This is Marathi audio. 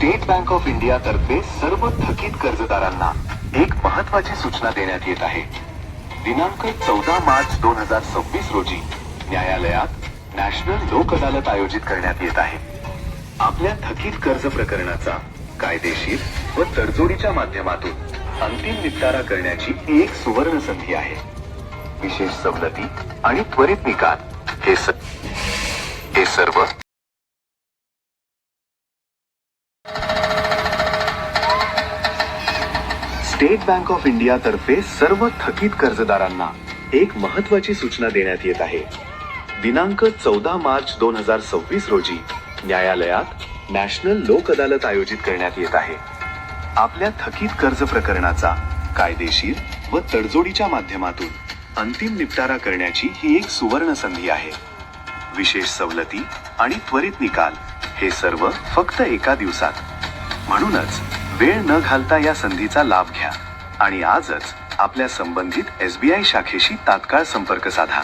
स्टेट बँक ऑफ इंडिया तर्फे सर्व थकीत कर्जदारांना एक महत्त्वाची सूचना देण्यात येत आहे. दिनांक 14 मार्च 2026 रोजी न्यायालयात नॅशनल लोक अदालत आयोजित करण्यात येत आहे. आपल्या थकीत कर्ज प्रकरणाचा कायदेशीर व तडजोडीच्या माध्यमातून अंतिम निपटारा करण्याची ही एक सुवर्ण संधी आहे. विशेष सवलती आणि त्वरित निकाल हे सर्व स्टेट बँक ऑफ इंडिया तर्फे सर्व थकीत कर्जदारांना एक महत्त्वाची सूचना देण्यात येत आहे. दिनांक 14 मार्च 2026 रोजी न्यायालयात नॅशनल लोक अदालत आयोजित करण्यात येत आहे. आपल्या थकीत कर्ज प्रकरणाचा कायदेशीर व तडजोडीच्या माध्यमातून अंतिम निपटारा करण्याची ही एक सुवर्ण संधी आहे. विशेष सवलती आणि त्वरित निकाल हे सर्व फक्त एका दिवसात. म्हणूनच वेळ न घालता या संधीचा लाभ घ्या आणि आजच आपल्या संबंधित SBI शाखेशी तात्काळ संपर्क साधा.